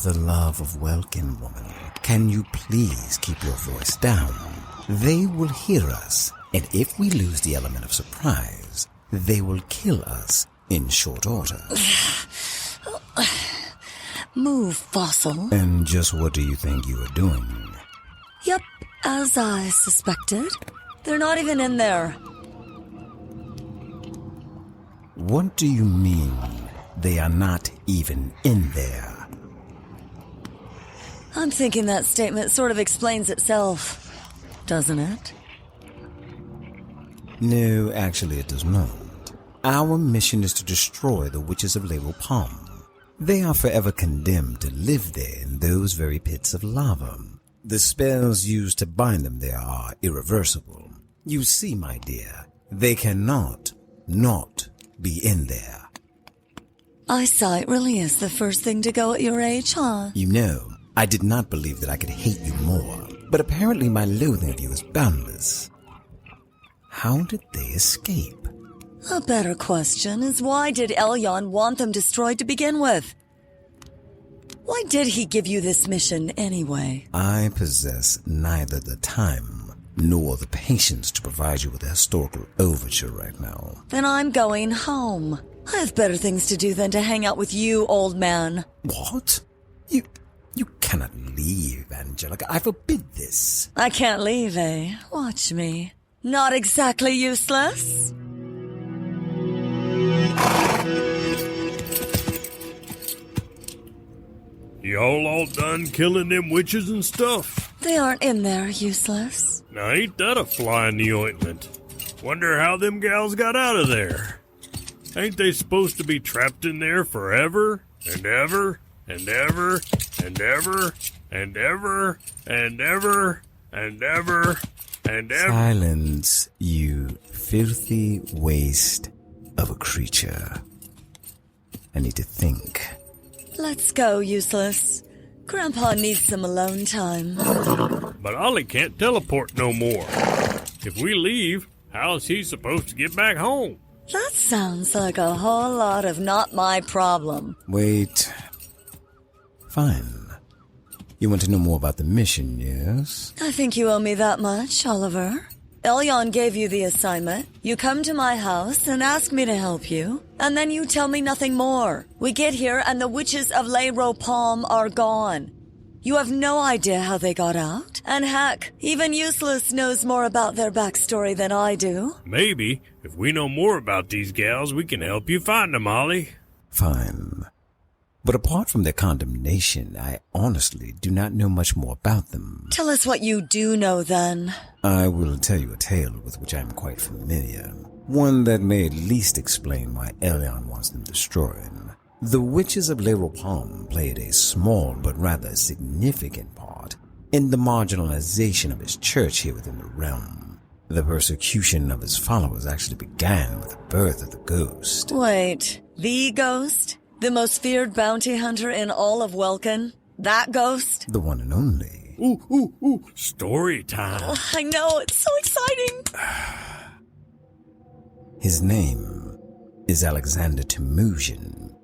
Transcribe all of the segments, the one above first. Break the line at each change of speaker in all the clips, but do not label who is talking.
the love of Welkin, woman, can you please keep your voice down? They will hear us, and if we lose the element of surprise, they will kill us in short order.
Move, fossil.
And just what do you think you are doing?
Yep, as I suspected. They're not even in there.
What do you mean, they are not even in there?
I'm thinking that statement sort of explains itself, doesn't it?
No, actually it does not. Our mission is to destroy the witches of Laurel Palm. They are forever condemned to live there in those very pits of lava. The spells used to bind them there are irreversible. You see, my dear, they cannot not be in there.
Eyesight really is the first thing to go at your age, huh?
You know, I did not believe that I could hate you more, but apparently my loathing of you is boundless. How did they escape?
A better question is, why did Elyon want them destroyed to begin with? Why did he give you this mission anyway?
I possess neither the time nor the patience to provide you with a historical overture right now.
Then I'm going home. I have better things to do than to hang out with you, old man.
What? You cannot leave, Angelica. I forbid this.
I can't leave, eh? Watch me. Not exactly useless.
Y'all all done killing them witches and stuff?
They aren't in there, useless.
Now ain't that a fly in the ointment? Wonder how them gals got out of there. Ain't they supposed to be trapped in there forever and ever and ever and ever and ever and ever and ever and ever?
Silence, you filthy waste of a creature. I need to think.
Let's go, useless. Grandpa needs some alone time.
But Ollie can't teleport no more. If we leave, how's he supposed to get back home?
That sounds like a whole lot of not my problem.
Wait. Fine. You want to know more about the mission, yes?
I think you owe me that much, Oliver. Elyon gave you the assignment. You come to my house and ask me to help you, and then you tell me nothing more. We get here and the witches of Laurel Palm are gone. You have no idea how they got out, and heck, even Useless knows more about their backstory than I do.
Maybe, if we know more about these gals, we can help you find them, Ollie.
Fine. But apart from their condemnation, I honestly do not know much more about them.
Tell us what you do know, then.
I will tell you a tale with which I am quite familiar. One that may at least explain why Elyon wants them destroyed. The witches of Laurel Palm played a small but rather significant part in the marginalization of his church here within the realm. The persecution of his followers actually began with the birth of the ghost.
Wait, the ghost? The most feared bounty hunter in all of Welkin? That ghost?
The one and only.
Ooh, story time.
Oh, I know, it's so exciting.
His name is Alexander Temujin,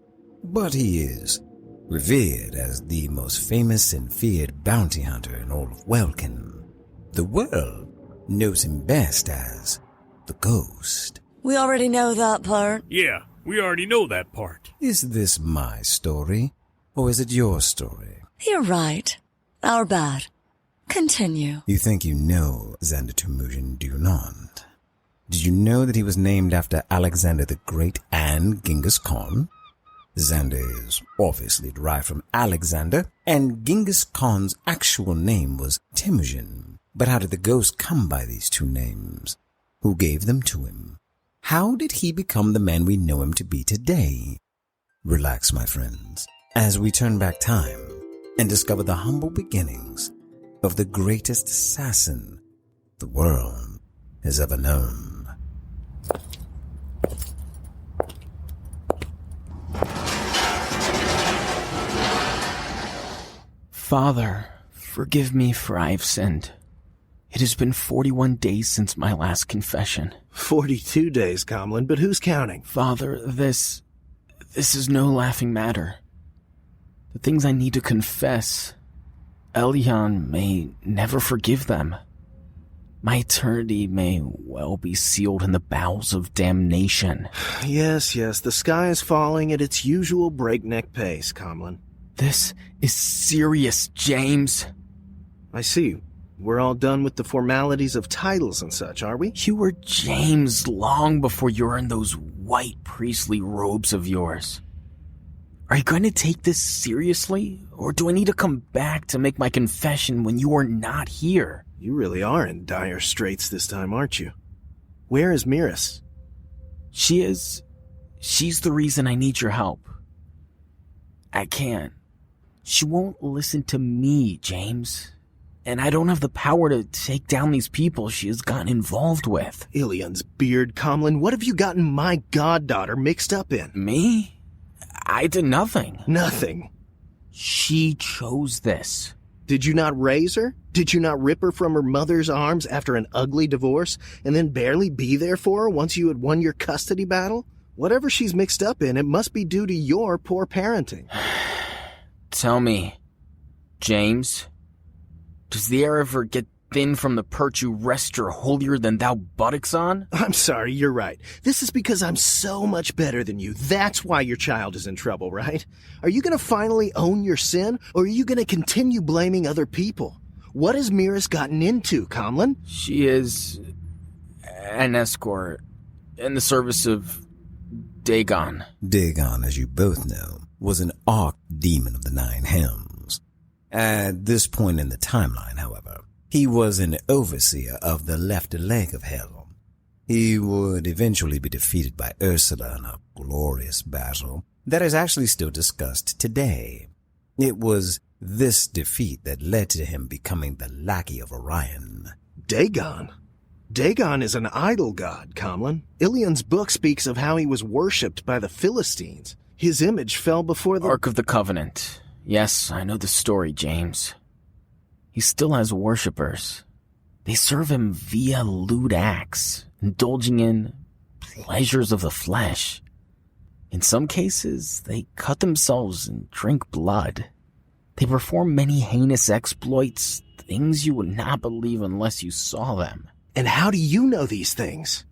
but he is revered as the most famous and feared bounty hunter in all of Welkin. The world knows him best as the Ghost.
We already know that part.
Yeah, we already know that part.
Is this my story, or is it your story?
You're right. Our bad. Continue.
You think you know Xander Temujin, do you not? Did you know that he was named after Alexander the Great and Genghis Khan? Xander is obviously derived from Alexander, and Genghis Khan's actual name was Temujin. But how did the ghost come by these two names? Who gave them to him? How did he become the man we know him to be today? Relax, my friends, as we turn back time and discover the humble beginnings of the greatest assassin the world has ever known.
Father, forgive me for I have sinned. It has been 41 days since my last confession.
42 days, Comlin, but who's counting?
Father, this is no laughing matter. The things I need to confess, Elyon may never forgive them. My eternity may well be sealed in the bowels of damnation.
Yes, the sky is falling at its usual breakneck pace, Comlin.
This is serious, James.
I see. We're all done with the formalities of titles and such, are we?
You were James long before you were in those white priestly robes of yours. Are you going to take this seriously, or do I need to come back to make my confession when you are not here?
You really are in dire straits this time, aren't you? Where is Miris?
She's the reason I need your help. I can't. She won't listen to me, James. And I don't have the power to take down these people she has gotten involved with.
Elyon's beard, Comlin, what have you gotten my goddaughter mixed up in?
Me? I did nothing.
Nothing.
She chose this.
Did you not raise her? Did you not rip her from her mother's arms after an ugly divorce, and then barely be there for her once you had won your custody battle? Whatever she's mixed up in, it must be due to your poor parenting.
Tell me, James, does the air ever get thin from the perch you rest your holier-than-thou buttocks on?
I'm sorry, you're right. This is because I'm so much better than you. That's why your child is in trouble, right? Are you going to finally own your sin, or are you going to continue blaming other people? What has Miris gotten into, Comlin?
She is an escort in the service of Dagon.
Dagon, as you both know, was an arch-demon of the Nine Helms. At this point in the timeline, however, he was an overseer of the left leg of Hell. He would eventually be defeated by Ursula in a glorious battle that is actually still discussed today. It was this defeat that led to him becoming the lackey of Orion.
Dagon? Dagon is an idol god, Comlin. Ilion's book speaks of how he was worshipped by the Philistines. His image fell before the
Ark of the Covenant. Yes, I know the story, James. He still has worshippers. They serve him via lewd acts, indulging in pleasures of the flesh. In some cases, they cut themselves and drink blood. They perform many heinous exploits, things you would not believe unless you saw them.
And how do you know these things?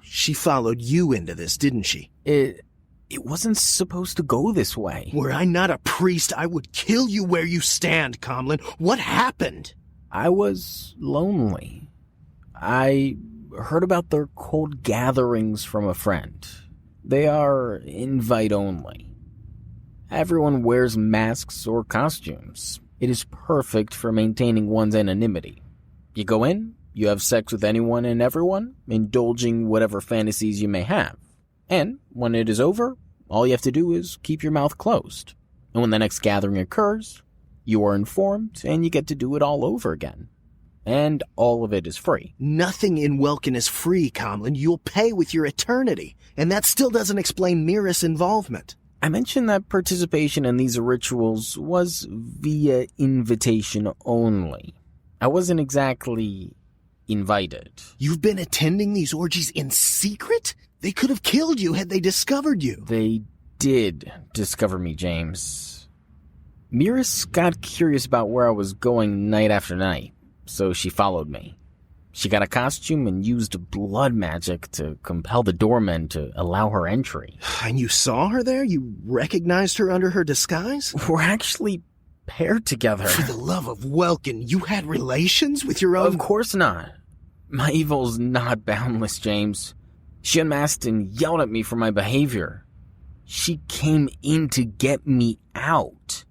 She followed you into this, didn't she?
It wasn't supposed to go this way.
Were I not a priest, I would kill you where you stand, Comlin. What happened?
I was lonely. I heard about their cold gatherings from a friend. They are invite only. Everyone wears masks or costumes. It is perfect for maintaining one's anonymity. You go in, you have sex with anyone and everyone, indulging whatever fantasies you may have. And when it is over, all you have to do is keep your mouth closed. And when the next gathering occurs, you are informed and you get to do it all over again. And all of it is free.
Nothing in Welkin is free, Comlin. You'll pay with your eternity. And that still doesn't explain Miris' involvement.
I mentioned that participation in these rituals was via invitation only. I wasn't exactly invited.
You've been attending these orgies in secret? They could have killed you had they discovered you.
They did discover me, James. Miris got curious about where I was going night after night, so she followed me. She got a costume and used blood magic to compel the doormen to allow her entry.
And you saw her there? You recognized her under her disguise?
We're actually paired together.
For the love of Welkin, you had relations with your own...
Of course not. My evil's not boundless, James. She unmasked and yelled at me for my behavior. She came in to get me out.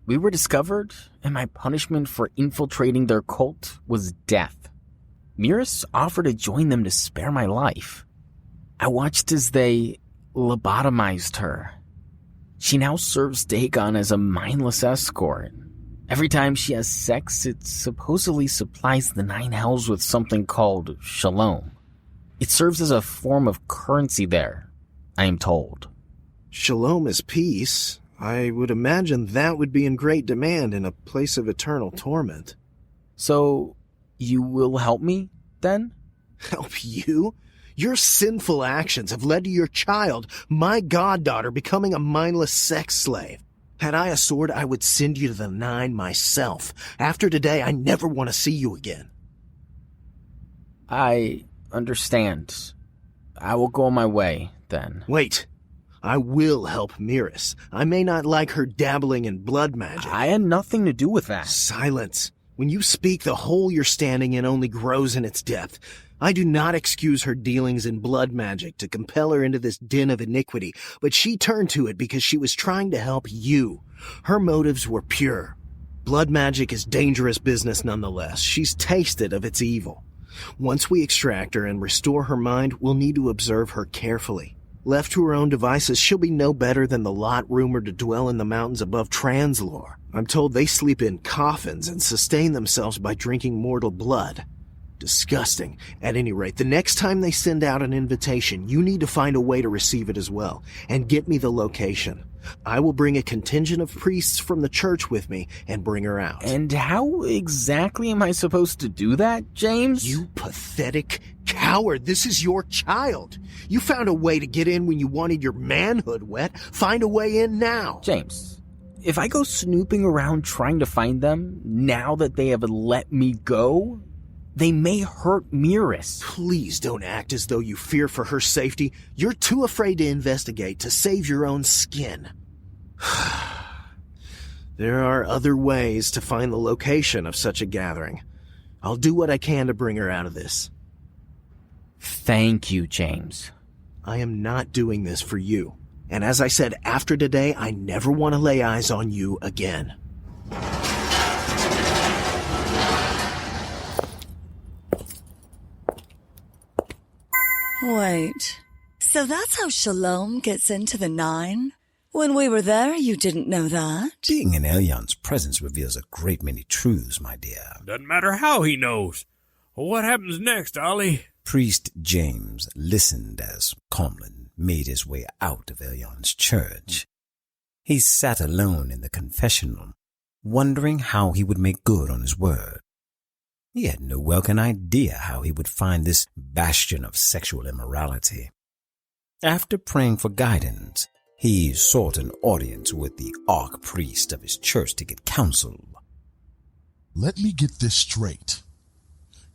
We were discovered, and my punishment for infiltrating their cult was death. Miris offered to join them to spare my life. I watched as they lobotomized her. She now serves Dagon as a mindless escort. Every time she has sex, it supposedly supplies the Nine Hells with something called shalom. It serves as a form of currency there, I am told.
Shalom is peace. I would imagine that would be in great demand in a place of eternal torment.
So, you will help me, then?
Help you? Your sinful actions have led to your child, my goddaughter, becoming a mindless sex slave. Had I a sword, I would send you to the 9 myself. After today, I never want to see you again.
I understand. I will go on my way, then.
Wait. I will help Miris. I may not like her dabbling in blood magic.
I had nothing to do with that.
Silence. When you speak, the hole you're standing in only grows in its depth. I do not excuse her dealings in blood magic to compel her into this den of iniquity, but she turned to it because she was trying to help you. Her motives were pure. Blood magic is dangerous business nonetheless. She's tasted of its evil. Once we extract her and restore her mind, we'll need to observe her carefully. Left to her own devices, she'll be no better than the lot rumored to dwell in the mountains above Translore. I'm told they sleep in coffins and sustain themselves by drinking mortal blood. Disgusting. At any rate, the next time they send out an invitation, you need to find a way to receive it as well, and get me the location. I will bring a contingent of priests from the church with me and bring her out.
And how exactly am I supposed to do that, James?
You pathetic coward. This is your child. You found a way to get in when you wanted your manhood wet. Find a way in now.
James, if I go snooping around trying to find them, now that they have let me go, they may hurt Miris.
Please don't act as though you fear for her safety. You're too afraid to investigate to save your own skin. There are other ways to find the location of such a gathering. I'll do what I can to bring her out of this.
Thank you, James.
I am not doing this for you. And as I said, after today, I never want to lay eyes on you again.
Wait, so that's how Shalom gets into the 9? When we were there, you didn't know that?
Being in Elyon's presence reveals a great many truths, my dear.
Doesn't matter how he knows. What happens next, Ollie?
Priest James listened as Comlin made his way out of Elyon's church. He sat alone in the confessional, wondering how he would make good on his word. He had no welcome idea how he would find this bastion of sexual immorality. After praying for guidance, he sought an audience with the archpriest of his church to get counsel.
Let me get this straight.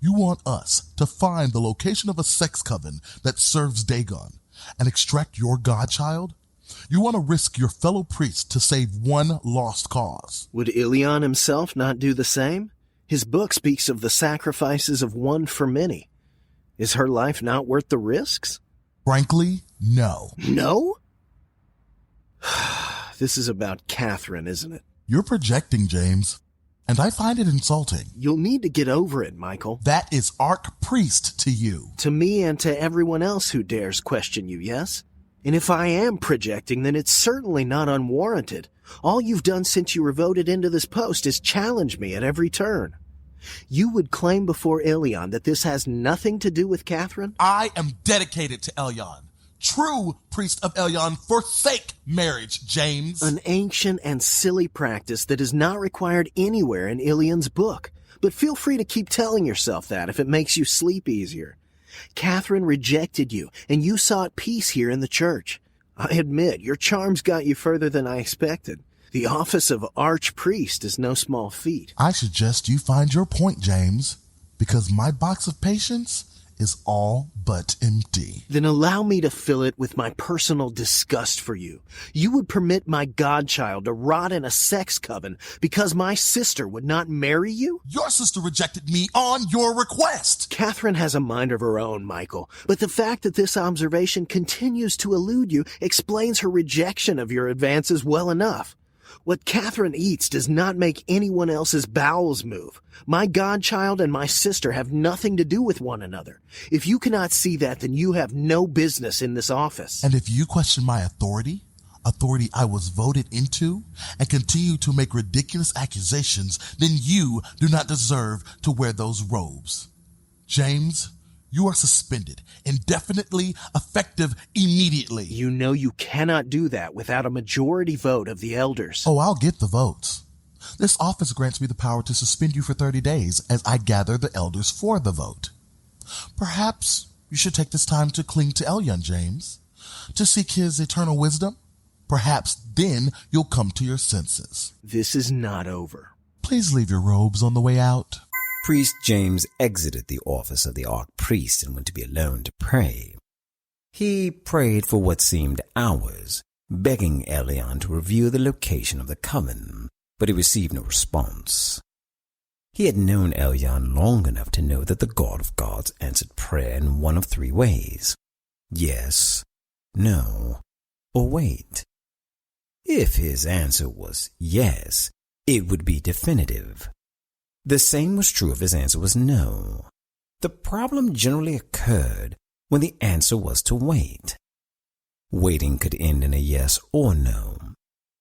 You want us to find the location of a sex coven that serves Dagon and extract your godchild? You want to risk your fellow priests to save one lost cause?
Would Ilion himself not do the same? His book speaks of the sacrifices of one for many. Is her life not worth the risks?
Frankly, no.
No? This is about Catherine, isn't it?
You're projecting, James, and I find it insulting.
You'll need to get over it, Michael.
That is archpriest to you.
To me and to everyone else who dares question you, yes? And if I am projecting, then it's certainly not unwarranted. All you've done since you were voted into this post is challenge me at every turn. You would claim before Ilion that this has nothing to do with Catherine?
I am dedicated to Elyon. True priest of Elyon forsake marriage, James.
An ancient and silly practice that is not required anywhere in Ilion's book. But feel free to keep telling yourself that if it makes you sleep easier. Catherine rejected you, and you sought peace here in the church. I admit, your charms got you further than I expected. The office of archpriest is no small feat.
I suggest you find your point, James, because my box of patience is all but empty.
Then allow me to fill it with my personal disgust for you. You would permit my godchild to rot in a sex coven because my sister would not marry you?
Your sister rejected me on your request.
Catherine has a mind of her own, Michael, but the fact that this observation continues to elude you explains her rejection of your advances well enough. What Catherine eats does not make anyone else's bowels move. My godchild and my sister have nothing to do with one another. If you cannot see that, then you have no business in this office.
And if you question my authority I was voted into, and continue to make ridiculous accusations, then you do not deserve to wear those robes. James, you are suspended, indefinitely, effective immediately.
You know you cannot do that without a majority vote of the elders.
Oh, I'll get the votes. This office grants me the power to suspend you for 30 days as I gather the elders for the vote. Perhaps you should take this time to cling to Elyon, James, to seek his eternal wisdom. Perhaps then you'll come to your senses.
This is not over.
Please leave your robes on the way out.
Priest James exited the office of the archpriest and went to be alone to pray. He prayed for what seemed hours, begging Elion to reveal the location of the coven, but he received no response. He had known Elion long enough to know that the God of Gods answered prayer in one of three ways: yes, no, or wait. If his answer was yes, it would be definitive. The same was true if his answer was no. The problem generally occurred when the answer was to wait. Waiting could end in a yes or no,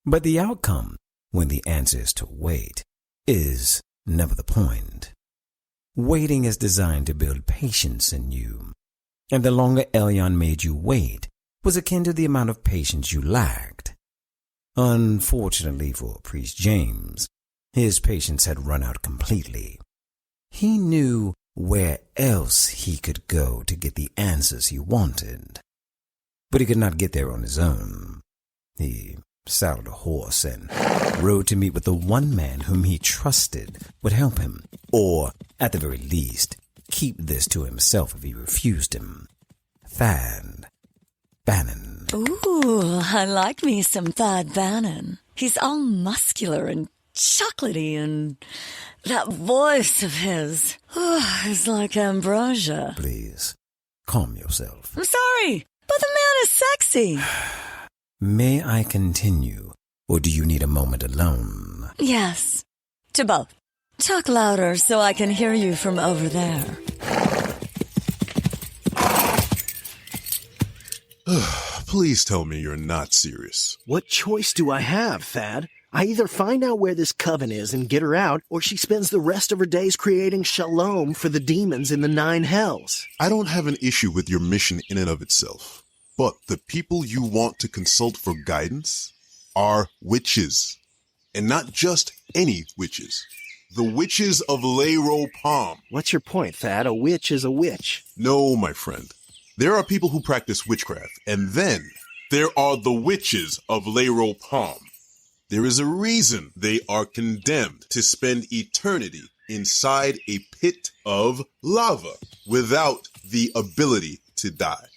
but the outcome, when the answer is to wait, is never the point. Waiting is designed to build patience in you, and the longer Elion made you wait was akin to the amount of patience you lacked. Unfortunately for Priest James, his patience had run out completely. He knew where else he could go to get the answers he wanted, but he could not get there on his own. He saddled a horse and rode to meet with the one man whom he trusted would help him, or, at the very least, keep this to himself if he refused him. Thad Bannon.
Ooh, I like me some Thad Bannon. He's all muscular and chocolatey, and that voice of his is like ambrosia.
Please, calm yourself.
I'm sorry, but the man is sexy.
May I continue, or do you need a moment alone?
Yes, to both. Talk louder so I can hear you from over there.
Please tell me you're not serious.
What choice do I have, Thad? I either find out where this coven is and get her out, or she spends the rest of her days creating shalom for the demons in the 9 hells.
I don't have an issue with your mission in and of itself, but the people you want to consult for guidance are witches. And not just any witches. The witches of Leyro Palm.
What's your point, Thad? A witch is a witch.
No, my friend. There are people who practice witchcraft, and then there are the witches of Leyro Palm. There is a reason they are condemned to spend eternity inside a pit of lava without the ability to die.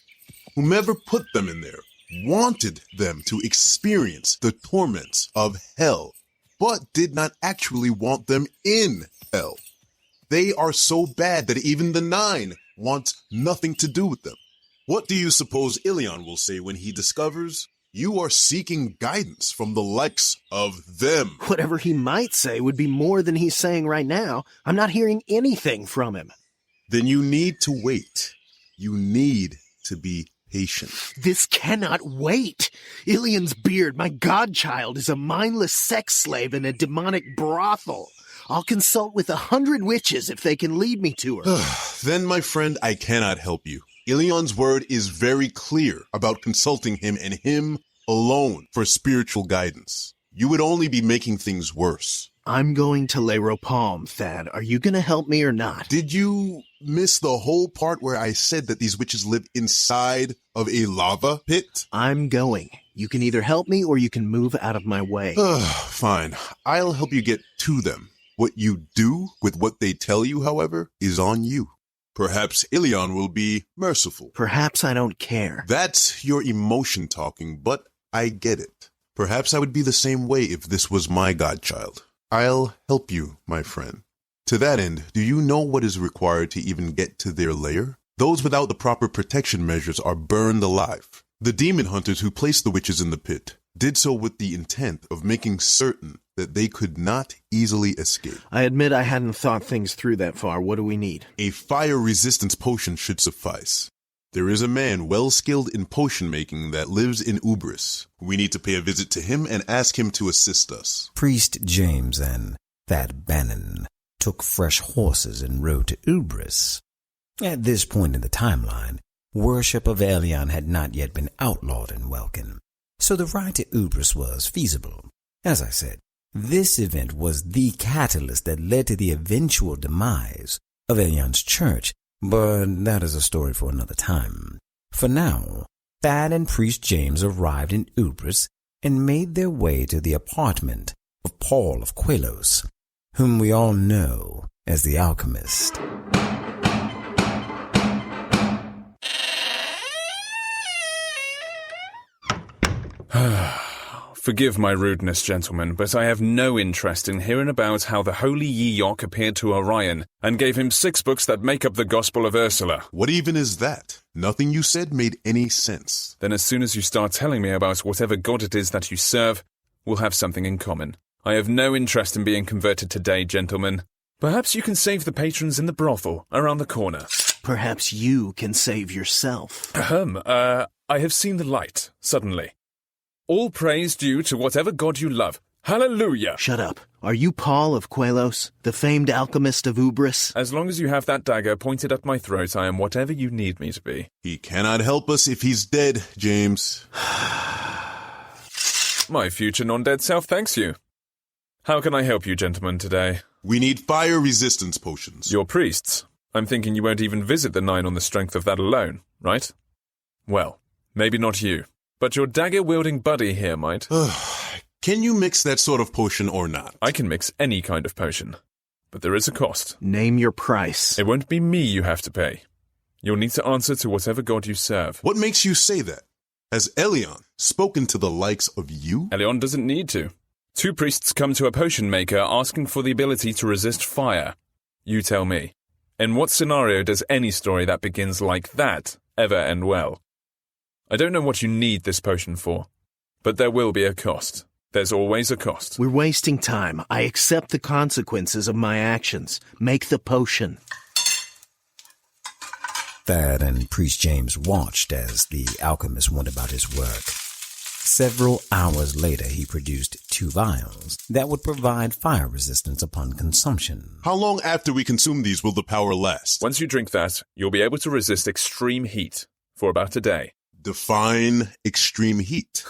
Whomever put them in there wanted them to experience the torments of hell, but did not actually want them in hell. They are so bad that even the 9 want nothing to do with them. What do you suppose Ilion will say when he discovers you are seeking guidance from the likes of them?
Whatever he might say would be more than he's saying right now. I'm not hearing anything from him.
Then you need to wait. You need to be patient.
This cannot wait. Ilion's beard, my godchild, is a mindless sex slave in a demonic brothel. I'll consult with 100 witches if they can lead me to her.
Then, my friend, I cannot help you. Ilion's word is very clear about consulting him and him alone for spiritual guidance. You would only be making things worse.
I'm going to Leyro Palm, Thad. Are you going to help me or not?
Did you miss the whole part where I said that these witches live inside of a lava pit?
I'm going. You can either help me or you can move out of my way.
Fine. I'll help you get to them. What you do with what they tell you, however, is on you. Perhaps Ilion will be merciful.
Perhaps I don't care.
That's your emotion talking, but I get it. Perhaps I would be the same way if this was my godchild. I'll help you, my friend. To that end, do you know what is required to even get to their lair? Those without the proper protection measures are burned alive. The demon hunters who placed the witches in the pit did so with the intent of making certain that they could not easily escape.
I admit I hadn't thought things through that far. What do we need?
A fire resistance potion should suffice. There is a man well skilled in potion making that lives in Ubris. We need to pay a visit to him and ask him to assist us.
Priest James and Thad Bannon took fresh horses and rode to Ubris. At this point in the timeline, worship of Elion had not yet been outlawed in Welkin, so the ride to Ubris was feasible. As I said, this event was the catalyst that led to the eventual demise of Elion's church, but that is a story for another time. For now, Thad and Priest James arrived in Ubris and made their way to the apartment of Paul of Quelos, whom we all know as the alchemist.
Forgive my rudeness, gentlemen, but I have no interest in hearing about how the holy Yeok appeared to Orion and gave him 6 books that make up the Gospel of Ursula.
What even is that? Nothing you said made any sense.
Then as soon as you start telling me about whatever god it is that you serve, we'll have something in common. I have no interest in being converted today, gentlemen. Perhaps you can save the patrons in the brothel around the corner.
Perhaps you can save yourself.
I have seen the light, suddenly. All praise due to whatever god you love. Hallelujah!
Shut up. Are you Paul of Quelos, the famed alchemist of Ubris?
As long as you have that dagger pointed at my throat, I am whatever you need me to be.
He cannot help us if he's dead, James.
My future non-dead self thanks you. How can I help you, gentlemen, today?
We need fire resistance potions.
You're priests. I'm thinking you won't even visit the 9 on the strength of that alone, right? Well, maybe not you. But your dagger-wielding buddy here might.
Can you mix that sort of potion or not?
I can mix any kind of potion. But there is a cost.
Name your price.
It won't be me you have to pay. You'll need to answer to whatever god you serve.
What makes you say that? Has Elion spoken to the likes of you?
Elion doesn't need to. 2 priests come to a potion maker asking for the ability to resist fire. You tell me. In what scenario does any story that begins like that ever end well? I don't know what you need this potion for, but there will be a cost. There's always a cost.
We're wasting time. I accept the consequences of my actions. Make the potion.
Thad and Priest James watched as the alchemist went about his work. Several hours later, he produced 2 vials that would provide fire resistance upon consumption.
How long after we consume these will the power last?
Once you drink that, you'll be able to resist extreme heat for about a day.
Define extreme heat.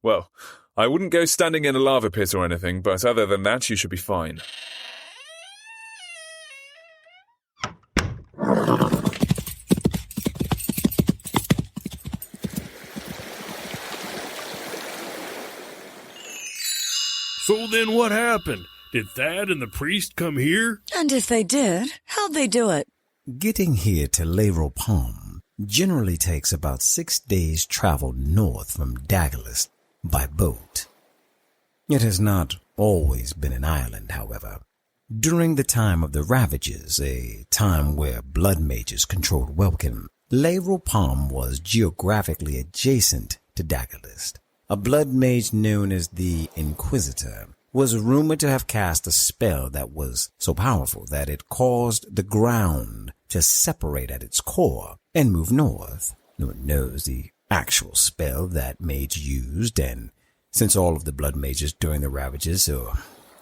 Well, I wouldn't go standing in a lava pit or anything, but other than that, you should be fine.
So then what happened? Did Thad and the priest come here?
And if they did, how'd they do it?
Getting here to Laurel Palm generally takes about 6 days' travel north from Dagalus by boat. It has not always been an island, however. During the time of the Ravages, a time where blood mages controlled Welkin, Laurel Palm was geographically adjacent to Dagalus. A blood mage known as the Inquisitor was rumored to have cast a spell that was so powerful that it caused the ground to separate at its core and move north. No one knows the actual spell that mage used, and since all of the blood mages during the Ravages, or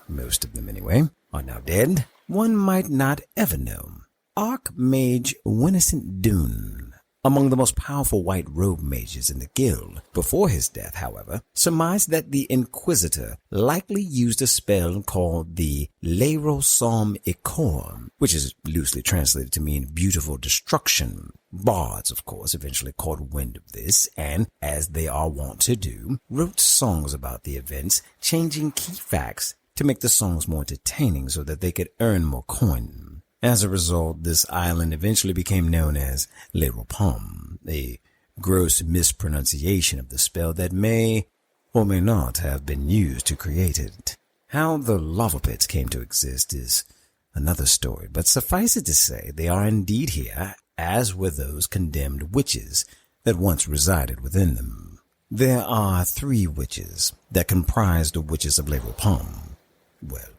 most of them anyway, are now dead, one might not ever know. Archmage Winnocent Dune, among the most powerful white robe mages in the guild, before his death, however, surmised that the Inquisitor likely used a spell called the Lairo Som Ikor, which is loosely translated to mean beautiful destruction. Bards, of course, eventually caught wind of this, and, as they are wont to do, wrote songs about the events, changing key facts to make the songs more entertaining so that they could earn more coin. As a result, this island eventually became known as Laurel Palm, a gross mispronunciation of the spell that may or may not have been used to create it. How the lava pits came to exist is another story, but suffice it to say they are indeed here, as were those condemned witches that once resided within them. There are 3 witches that comprise the witches of Laurel Palm. Well,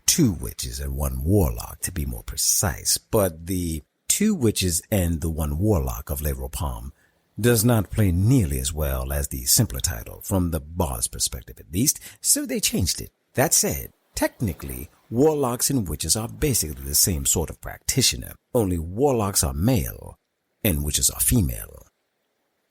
2 witches and 1 warlock, to be more precise, but the 2 witches and the 1 warlock of Laurel Palm does not play nearly as well as the simpler title, from the bard's perspective at least, so they changed it. That said, technically, warlocks and witches are basically the same sort of practitioner, only warlocks are male and witches are female.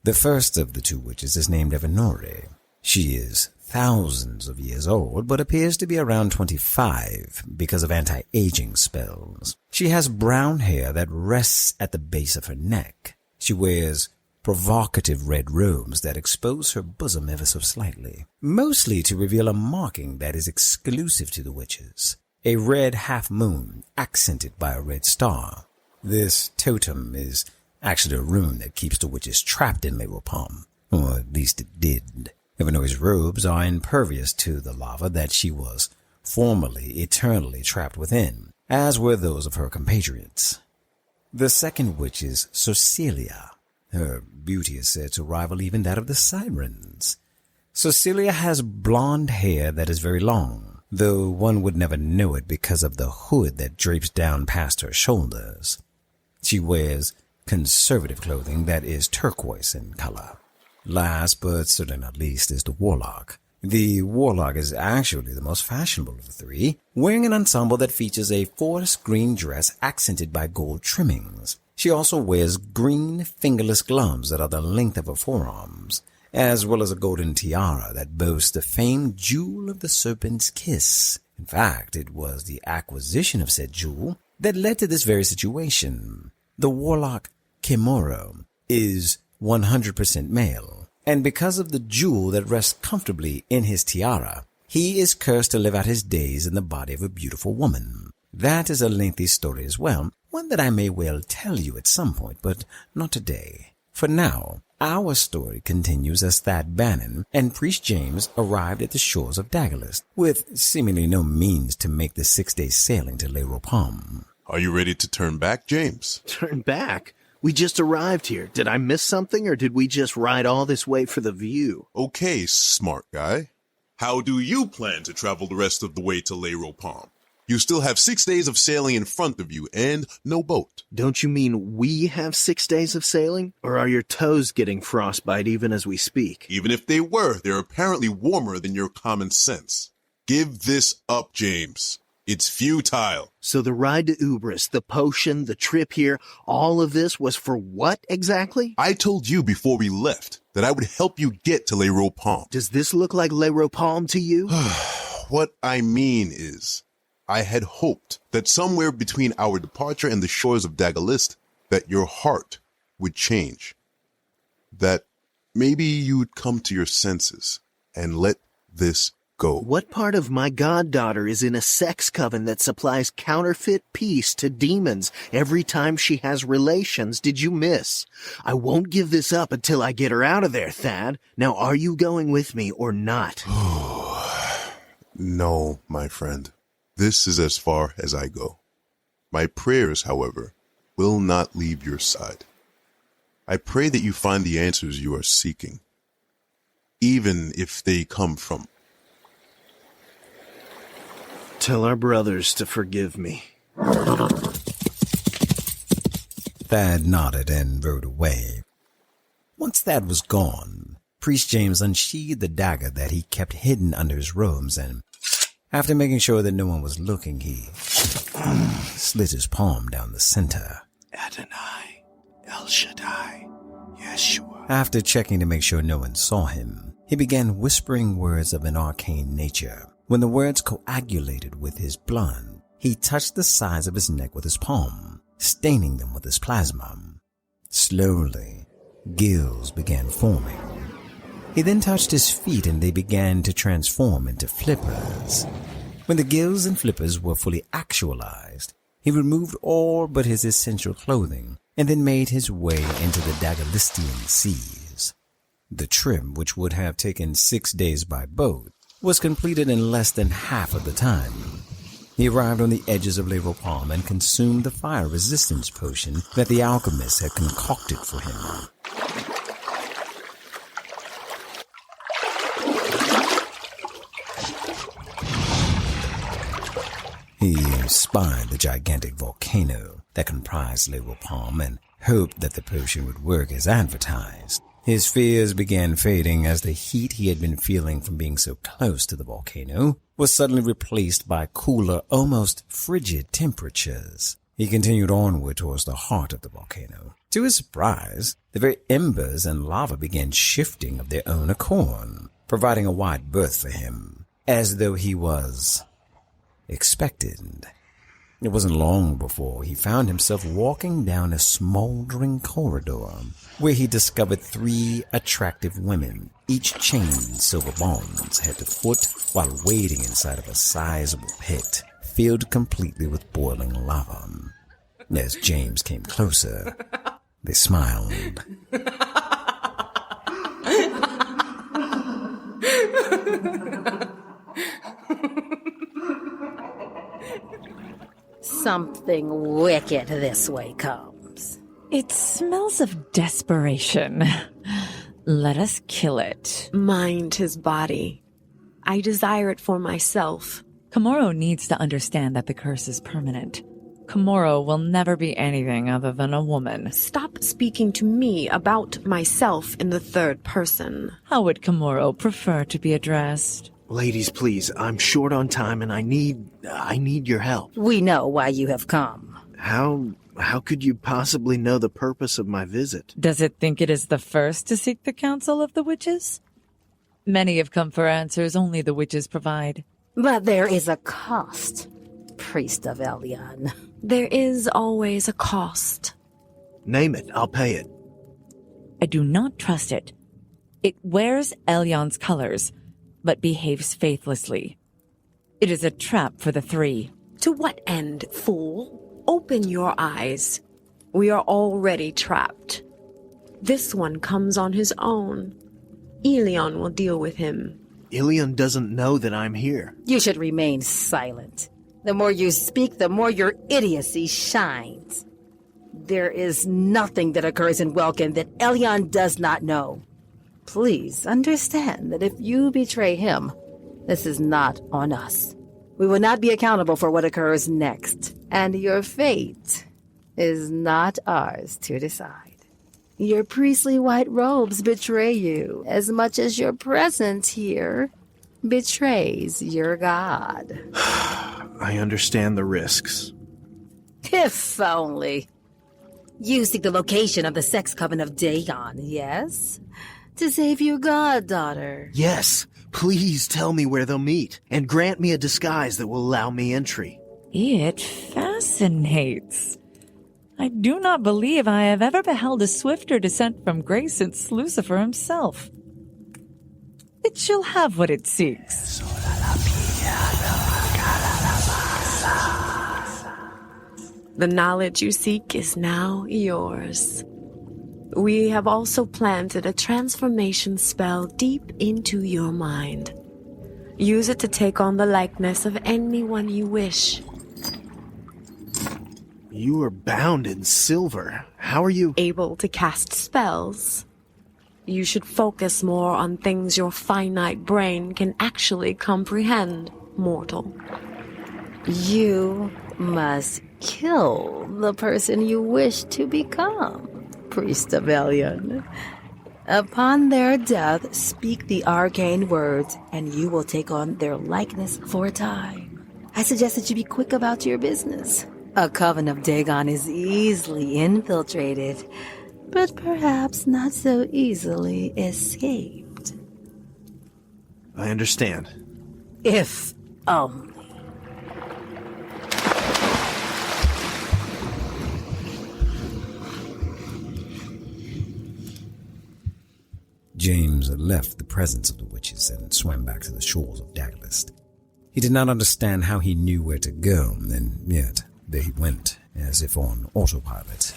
The first of the 2 witches is named Evanore. She is thousands of years old, but appears to be around 25 because of anti-aging spells. She has brown hair that rests at the base of her neck. She wears provocative red robes that expose her bosom ever so slightly, mostly to reveal a marking that is exclusive to the witches, a red half-moon accented by a red star. This totem is actually a rune that keeps the witches trapped in Le Repom, or at least it did. Evanoi's robes are impervious to the lava that she was formerly eternally trapped within, as were those of her compatriots. The second witch is Cecilia. Her beauty is said to rival even that of the sirens. Cecilia has blonde hair that is very long, though one would never know it because of the hood that drapes down past her shoulders. She wears conservative clothing that is turquoise in color. Last, but certainly not least, is the warlock. The warlock is actually the most fashionable of the three, wearing an ensemble that features a forest green dress accented by gold trimmings. She also wears green fingerless gloves that are the length of her forearms, as well as a golden tiara that boasts the famed Jewel of the Serpent's Kiss. In fact, it was the acquisition of said jewel that led to this very situation. The warlock Kimuro is 100% male, and because of the jewel that rests comfortably in his tiara, he is cursed to live out his days in the body of a beautiful woman. That is a lengthy story as well, one that I may well tell you at some point, but not today. For now, our story continues as Thad Bannon and Priest James arrived at the shores of Dagalist, with seemingly no means to make the 6-day sailing to Le Repom.
Are you ready to turn back, James?
Turn back? We just arrived here. Did I miss something, or did we just ride all this way for the view?
Okay, smart guy. How do you plan to travel the rest of the way to Le Repom? You still have 6 days of sailing in front of you and no boat.
Don't you mean we have 6 days of sailing? Or are your toes getting frostbite even as we speak?
Even if they were, they're apparently warmer than your common sense. Give this up, James. It's futile.
So the ride to Ubris, the potion, the trip here, all of this was for what exactly?
I told you before we left that I would help you get to Le Repom.
Does this look like Le Repom to you?
What I mean is, I had hoped that somewhere between our departure and the shores of Dagalist, that your heart would change. That maybe you would come to your senses and let this go.
What part of my goddaughter is in a sex coven that supplies counterfeit peace to demons every time she has relations did you miss? I won't give this up until I get her out of there, Thad. Now, are you going with me or not?
No, my friend. This is as far as I go. My prayers, however, will not leave your side. I pray that you find the answers you are seeking, even if they come from...
Tell our brothers to forgive me.
Thad nodded and rode away. Once Thad was gone, Priest James unsheathed the dagger that he kept hidden under his robes, and after making sure that no one was looking, he slid his palm down the center.
Adonai, El Shaddai, Yeshua.
After checking to make sure no one saw him, he began whispering words of an arcane nature. When the words coagulated with his blood, he touched the sides of his neck with his palm, staining them with his plasma. Slowly, gills began forming. He then touched his feet and they began to transform into flippers. When the gills and flippers were fully actualized, he removed all but his essential clothing and then made his way into the Dagalistian seas. The trip, which would have taken 6 days by boat, was completed in less than half of the time. He arrived on the edges of Le Repom and consumed the fire resistance potion that the alchemist had concocted for him. He spied the gigantic volcano that comprised Le Repom and hoped that the potion would work as advertised. His fears began fading as the heat he had been feeling from being so close to the volcano was suddenly replaced by cooler, almost frigid temperatures. He continued onward towards the heart of the volcano. To his surprise, the very embers and lava began shifting of their own accord, providing a wide berth for him, as though he was expected. It wasn't long before he found himself walking down a smoldering corridor where he discovered 3 attractive women, each chained silver bonds head to foot, while wading inside of a sizable pit filled completely with boiling lava. As James came closer, they smiled.
Something wicked this way comes.
It smells of desperation. Let us kill it.
Mind his body. I desire it for myself.
Komoro needs to understand that the curse is permanent. Komoro will never be anything other than a woman.
Stop speaking to me about myself in the third person.
How would Komoro prefer to be addressed?
Ladies, please, I'm short on time and I need your help.
We know why you have come.
How could you possibly know the purpose of my visit?
Does it think it is the first to seek the counsel of the witches? Many have come for answers only the witches provide.
But there is a cost, priest of Elyon.
There is always a cost.
Name it, I'll pay it.
I do not trust it. It wears Elyon's colors, but behaves faithlessly. It is a trap for the 3.
To what end, fool? Open your eyes. We are already trapped. This one comes on his own. Elyon will deal with him.
Elyon doesn't know that I'm here.
You should remain silent. The more you speak, the more your idiocy shines. There is nothing that occurs in Welkin that Elyon does not know. Please understand that if you betray him, this is not on us. We will not be accountable for what occurs next, and your fate is not ours to decide. Your priestly white robes betray you as much as your presence here betrays your god.
I understand the risks.
If only. You seek the location of the sex coven of Dagon, yes? To save your goddaughter.
Yes, please tell me where they'll meet, and grant me a disguise that will allow me entry.
It fascinates. I do not believe I have ever beheld a swifter descent from grace since Lucifer himself. It shall have what it seeks.
The knowledge you seek is now yours. We have also planted a transformation spell deep into your mind. Use it to take on the likeness of anyone you wish.
You are bound in silver. How are you
Able to cast spells. You should focus more on things your finite brain can actually comprehend, mortal.
You must kill the person you wish to become, priest of Elyon. Upon their death, speak the arcane words, and you will take on their likeness for a time. I suggest that you be quick about your business. A coven of Dagon is easily infiltrated, but perhaps not so easily escaped.
I understand.
If only.
James had left the presence of the witches and swam back to the shores of Daglist. He did not understand how he knew where to go, and yet there he went, as if on autopilot.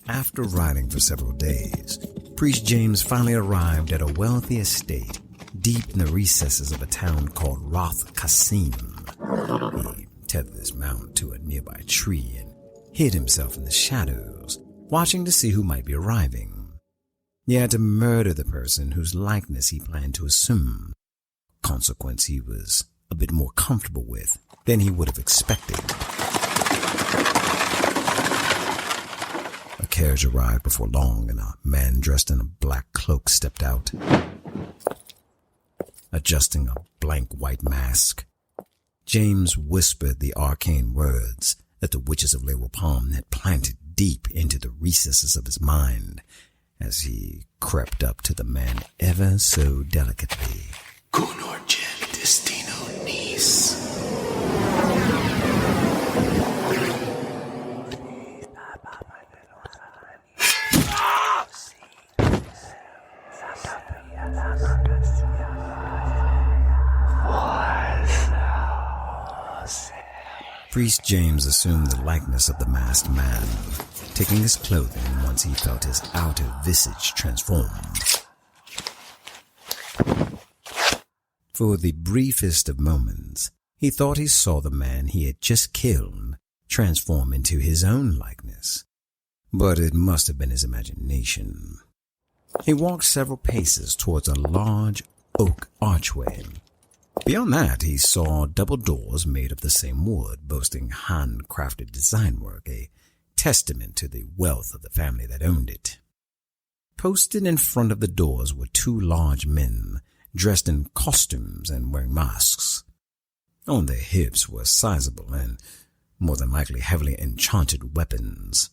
After riding for several days, Priest James finally arrived at a wealthy estate deep in the recesses of a town called Roth Kasim. He tethered his mount to a nearby tree and hid himself in the shadows, watching to see who might be arriving. He had to murder the person whose likeness he planned to assume, a consequence he was a bit more comfortable with than he would have expected. A carriage arrived before long, and a man dressed in a black cloak stepped out. Adjusting a blank white mask, James whispered the arcane words that the witches of Le Repom had planted deep into the recesses of his mind as he crept up to the man ever so delicately.
Conorgen destino nis.
Priest James assumed the likeness of the masked man, taking his clothing once he felt his outer visage transformed. For the briefest of moments, he thought he saw the man he had just killed transform into his own likeness, but it must have been his imagination. He walked several paces towards a large oak archway. Beyond that, he saw double doors made of the same wood, boasting handcrafted design work, a testament to the wealth of the family that owned it. Posted in front of the doors were two large men, dressed in costumes and wearing masks. On their hips were sizable and, more than likely, heavily enchanted weapons.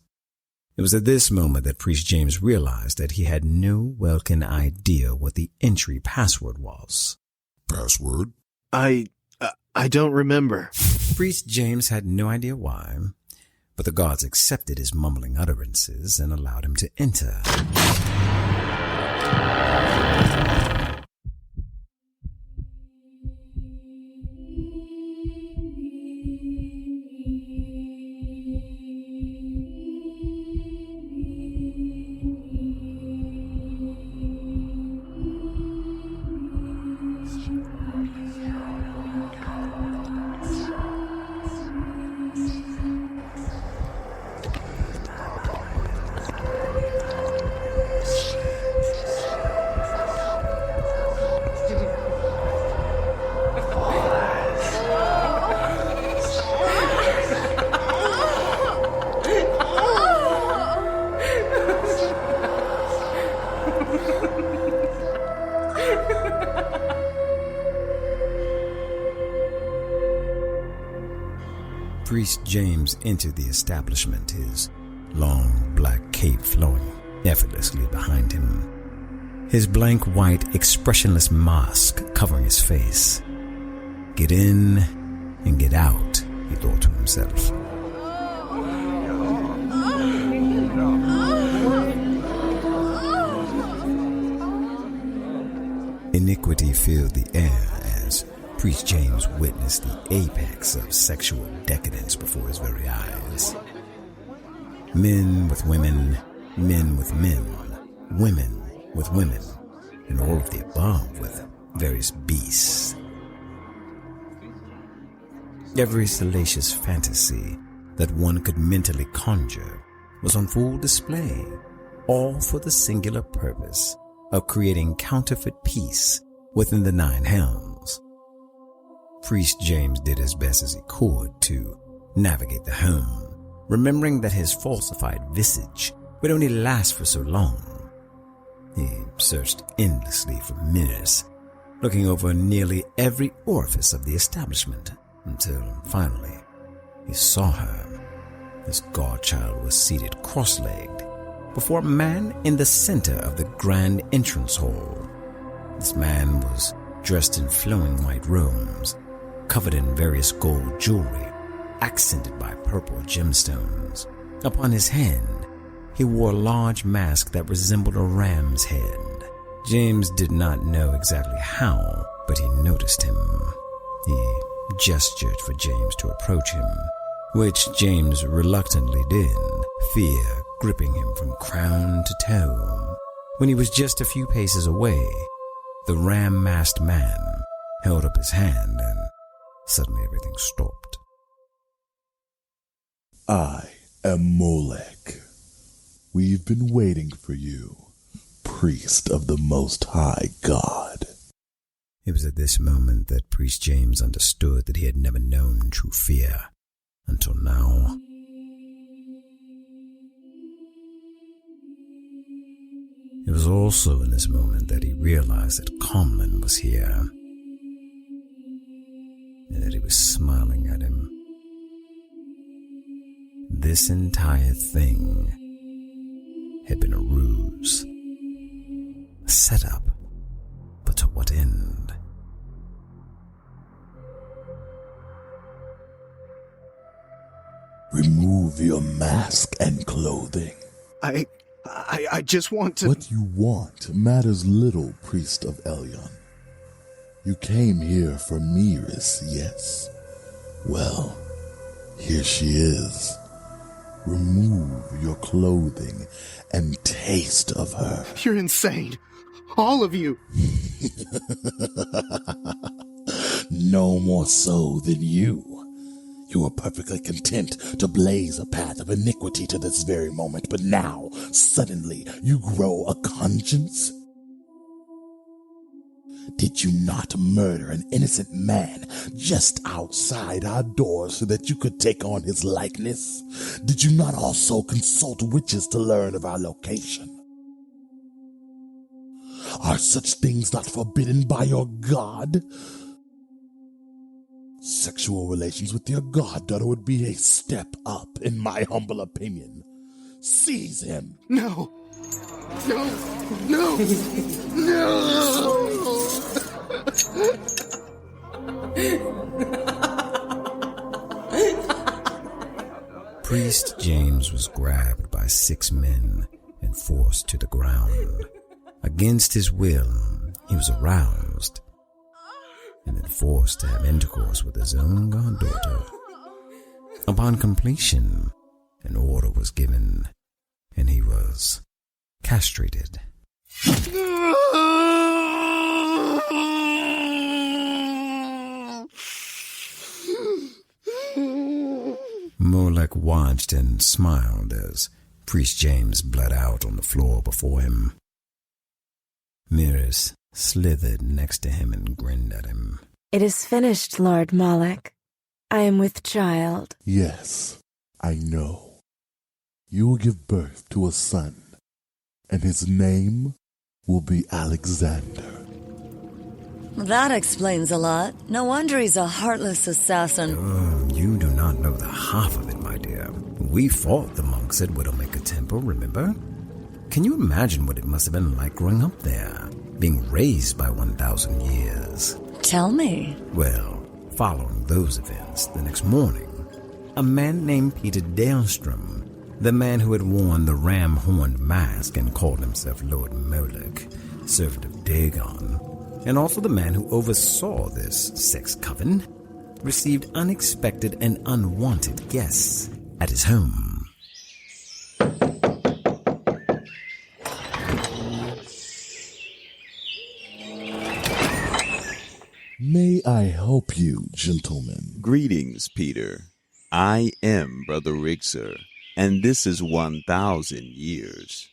It was at this moment that Priest James realized that he had no welcome idea what the entry password was.
Password?
I don't remember.
Priest James had no idea why, but the guards accepted his mumbling utterances and allowed him to enter. Priest James entered the establishment, his long black cape flowing effortlessly behind him, his blank white expressionless mask covering his face. Get in and get out, he thought to himself. Iniquity filled the air as Priest James witnessed the apex of sexual decadence before his very eyes. Men with women, men with men, women with women, and all of the above with various beasts. Every salacious fantasy that one could mentally conjure was on full display, all for the singular purpose of creating counterfeit peace within the 9 hells. Priest James did as best as he could to navigate the home, remembering that his falsified visage would only last for so long. He searched endlessly for minutes, looking over nearly every orifice of the establishment, until finally he saw her. His godchild was seated cross-legged before a man in the center of the grand entrance hall. This man was dressed in flowing white robes, covered in various gold jewelry, accented by purple gemstones. Upon his hand, he wore a large mask that resembled a ram's head. James did not know exactly how, but he noticed him. He gestured for James to approach him, which James reluctantly did, fear gripping him from crown to toe. When he was just a few paces away, the ram-masked man held up his hand and suddenly everything stopped.
I am Molech. We've been waiting for you, priest of the Most High God.
It was at this moment that Priest James understood that he had never known true fear until now. It was also in this moment that he realized that Conlon was here, and that he was smiling at him. This entire thing had been a ruse. A setup, but to what end?
Remove your mask and clothing.
I just want to...
What you want matters little, priest of Elyon. You came here for Miris, yes? Well, here she is. Remove your clothing and taste of her.
You're insane. All of you.
No more so than you. You were perfectly content to blaze a path of iniquity to this very moment, but now, suddenly, you grow a conscience? Did you not murder an innocent man just outside our doors so that you could take on his likeness? Did you not also consult witches to learn of our location? Are such things not forbidden by your god? Sexual relations with your goddaughter would be a step up, in my humble opinion. Seize him.
No. No. No. No.
Priest James was grabbed by 6 men and forced to the ground. Against his will, he was aroused and then forced to have intercourse with his own goddaughter. Upon completion, an order was given, and he was castrated. Molech watched and smiled as Priest James bled out on the floor before him. Miris slithered next to him and grinned at him.
It is finished, Lord Molech. I am with child.
Yes, I know. You will give birth to a son, and his name will be Alexander.
That explains a lot. No wonder he's a heartless assassin.
Oh, you do not know the half of it, my dear. We fought the monks at Widowmaker Temple, remember? Can you imagine what it must have been like growing up there, being raised by 1,000 years?
Tell me.
Well, following those events, the next morning, a man named Peter Dahlstrom, the man who had worn the ram-horned mask and called himself Lord Molech, servant of Dagon, and also the man who oversaw this sex coven, received unexpected and unwanted guests at his home.
May I help you, gentlemen?
Greetings, Peter. I am Brother Rixer, and this is 1,000 years.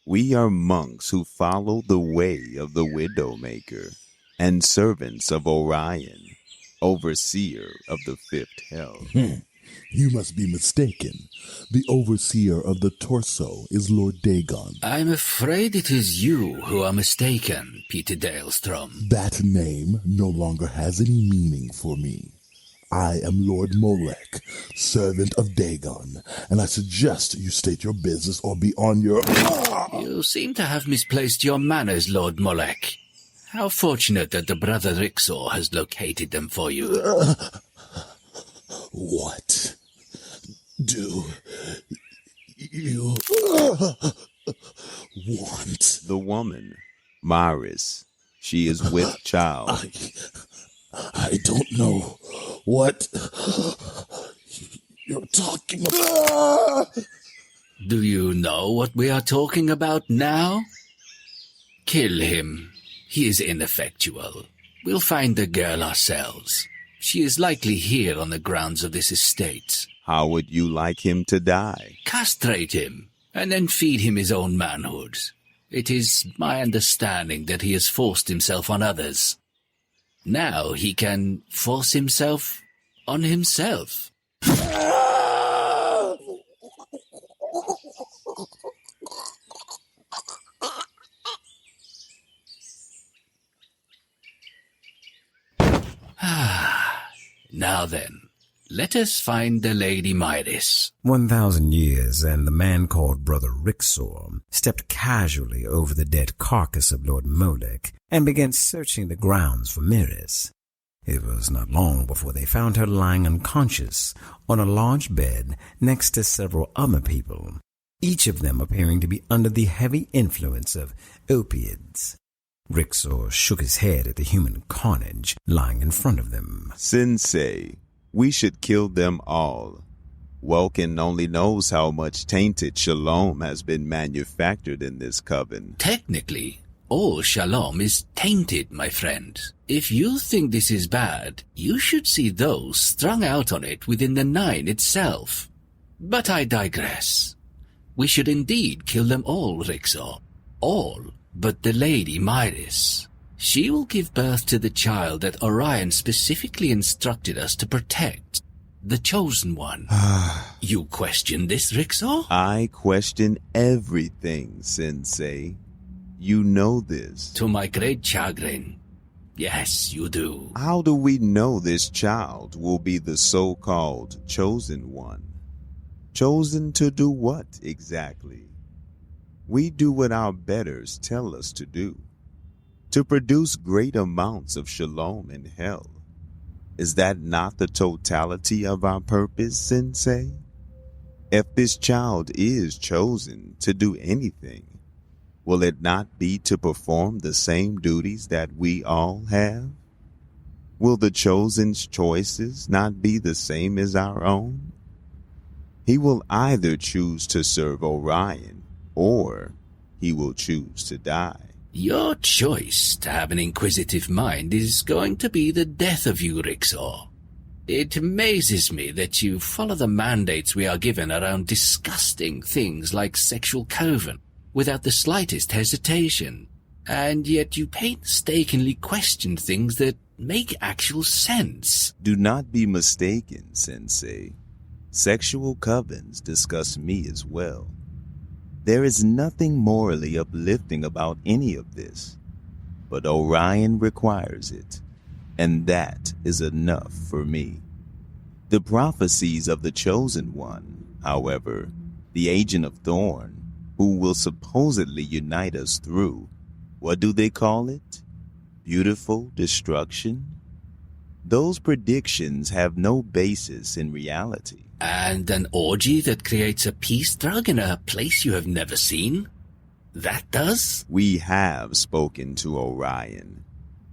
We are monks who follow the way of the Widowmaker and servants of Orion, overseer of the 5th hell.
You must be mistaken. The overseer of the torso is Lord Dagon.
I'm afraid it is you who are mistaken, Peter Dahlstrom.
That name no longer has any meaning for me. I am Lord Molech, servant of Dagon, and I suggest you state your business or be on your...
You seem to have misplaced your manners, Lord Molech. How fortunate that the Brother Rixor has located them for you.
What do you want?
The woman, Maris. She is with child.
I don't know what you're talking about.
Do you know what we are talking about now? Kill him. He is ineffectual. We'll find the girl ourselves. She is likely here on the grounds of this estate.
How would you like him to die?
Castrate him, and then feed him his own manhood. It is my understanding that he has forced himself on others. Now he can force himself on himself. Now then, let us find the Lady Myris.
1,000 years, and the man called Brother Rixor stepped casually over the dead carcass of Lord Molech and began searching the grounds for Myris. It was not long before they found her lying unconscious on a large bed next to several other people, each of them appearing to be under the heavy influence of opiates. Rixor shook his head at the human carnage lying in front of them.
Sensei, we should kill them all. Welkin only knows how much tainted shalom has been manufactured in this coven.
Technically, all shalom is tainted, my friend. If you think this is bad, you should see those strung out on it within the 9 itself. But I digress. We should indeed kill them all, Rixor. All but the Lady Myris. She will give birth to the child that Orion specifically instructed us to protect. The Chosen One. You question this, Rixor?
I question everything, Sensei. You know this.
To my great chagrin. Yes, you do.
How do we know this child will be the so-called Chosen One? Chosen to do what exactly? We do what our betters tell us to do, to produce great amounts of shalom in hell. Is that not the totality of our purpose, Sensei? If this child is chosen to do anything, will it not be to perform the same duties that we all have? Will the chosen's choices not be the same as our own? He will either choose to serve Orion, or he will choose to die.
Your choice to have an inquisitive mind is going to be the death of you, Rixor. It amazes me that you follow the mandates we are given around disgusting things like sexual coven without the slightest hesitation, and yet you painstakingly question things that make actual sense.
Do not be mistaken, Sensei. Sexual covens disgust me as well. There is nothing morally uplifting about any of this, but Orion requires it, and that is enough for me. The prophecies of the Chosen One, however, the Agent of Thorn, who will supposedly unite us through, what do they call it? Beautiful destruction? Those predictions have no basis in reality.
And an orgy that creates a peace drug in a place you have never seen? That does?
We have spoken to Orion.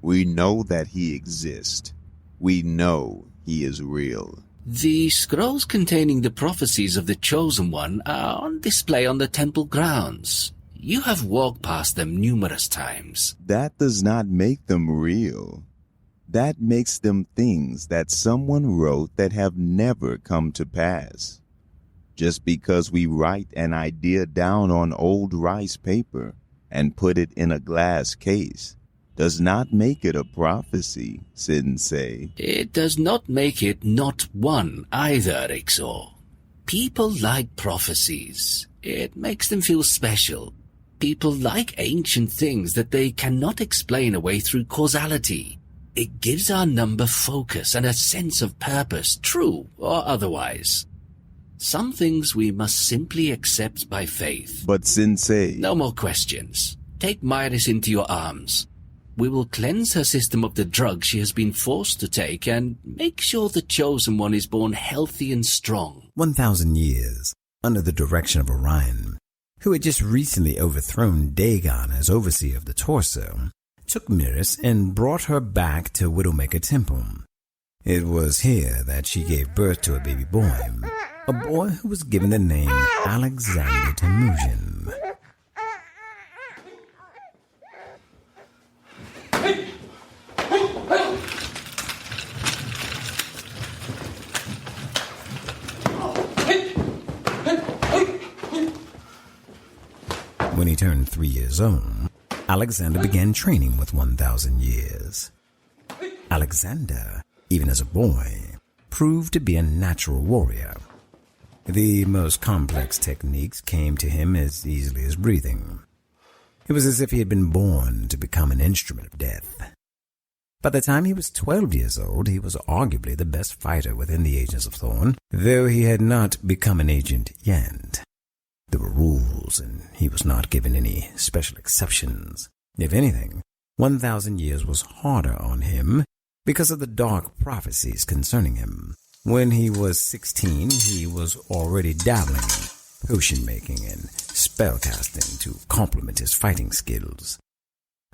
We know that he exists. We know he is real.
The scrolls containing the prophecies of the Chosen One are on display on the temple grounds. You have walked past them numerous times.
That does not make them real. That makes them things that someone wrote that have never come to pass. Just because we write an idea down on old rice paper and put it in a glass case does not make it a prophecy, Sensei.
It does not make it not one either, Rixor. People like prophecies. It makes them feel special. People like ancient things that they cannot explain away through causality. It gives our number focus and a sense of purpose, true or otherwise. Some things we must simply accept by faith.
But Sensei...
No more questions. Take Myris into your arms. We will cleanse her system of the drug she has been forced to take and make sure the Chosen One is born healthy and strong.
1,000 years, under the direction of Orion, who had just recently overthrown Dagon as overseer of the torso, took Myris and brought her back to Widowmaker Temple. It was here that she gave birth to a baby boy, a boy who was given the name Alexander Temujin. When he turned 3 years old, Alexander began training with 1,000 years. Alexander, even as a boy, proved to be a natural warrior. The most complex techniques came to him as easily as breathing. It was as if he had been born to become an instrument of death. By the time he was 12 years old, he was arguably the best fighter within the Agents of Thorn, though he had not become an agent yet. There were rules, and he was not given any special exceptions. If anything, 1,000 years was harder on him because of the dark prophecies concerning him. When he was 16, he was already dabbling in potion making and spellcasting to complement his fighting skills.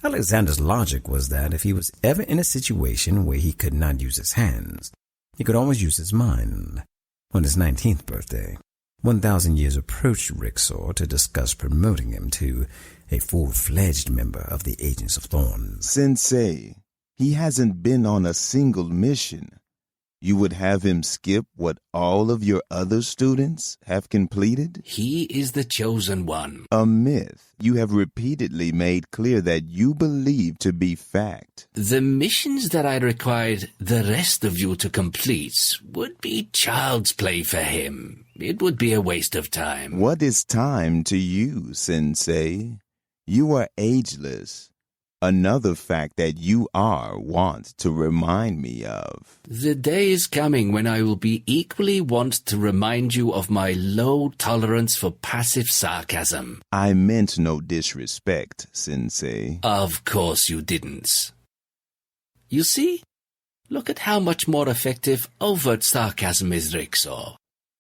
Alexander's logic was that if he was ever in a situation where he could not use his hands, he could always use his mind. On his 19th birthday, 1,000 years approached Rixor to discuss promoting him to a full-fledged member of the Agents of Thorn.
Sensei, he hasn't been on a single mission. You would have him skip what all of your other students have completed?
He is the chosen one.
A myth you have repeatedly made clear that you believe to be fact.
The missions that I required the rest of you to complete would be child's play for him. It would be a waste of time.
What is time to you, Sensei? You are ageless. Another fact that you are want to remind me of.
The day is coming when I will be equally want to remind you of my low tolerance for passive sarcasm.
I meant no disrespect, Sensei.
Of course you didn't. You see? Look at how much more effective overt sarcasm is, Rixor.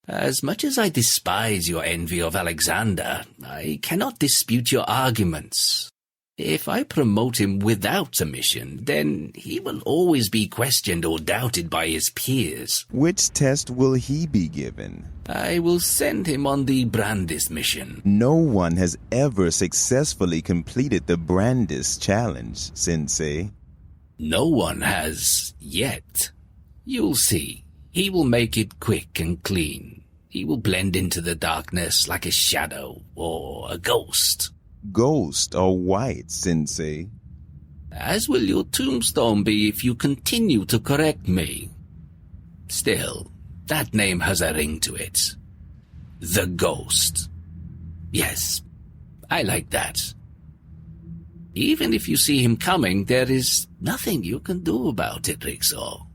As much as I despise your envy of Alexander, I cannot dispute your arguments. If I promote him without a mission, then he will always be questioned or doubted by his peers.
Which test will he be given?
I will send him on the Brandis mission.
No one has ever successfully completed the Brandis challenge, Sensei.
No one has yet. You'll see. He will make it quick and clean. He will blend into the darkness like a shadow or a ghost.
Ghost or white, Sensei?
As will your tombstone be if you continue to correct me. Still, that name has a ring to it. The Ghost. Yes, I like that. Even if you see him coming, there is nothing you can do about it, Rixor.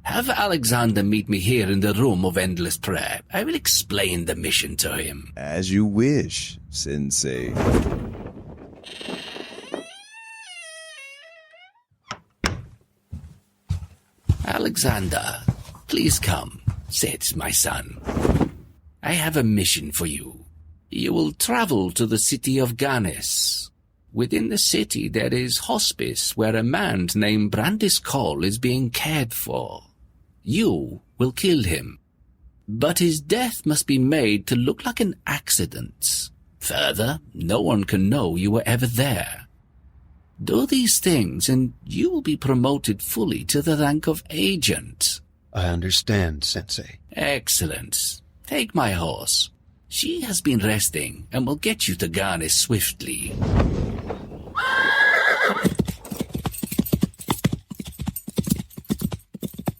Have Alexander meet me here in the Room of Endless Prayer. I will explain the mission to him.
As you wish, Sensei.
Alexander, please come. Sit, my son. I have a mission for you. You will travel to the city of Ganis. Within the city there is hospice where a man named Brandis Cole is being cared for. You will kill him. But his death must be made to look like an accident. Further, no one can know you were ever there. Do these things and you will be promoted fully to the rank of agent.
I understand, Sensei.
Excellent. Take my horse. She has been resting and will get you to Ganis swiftly.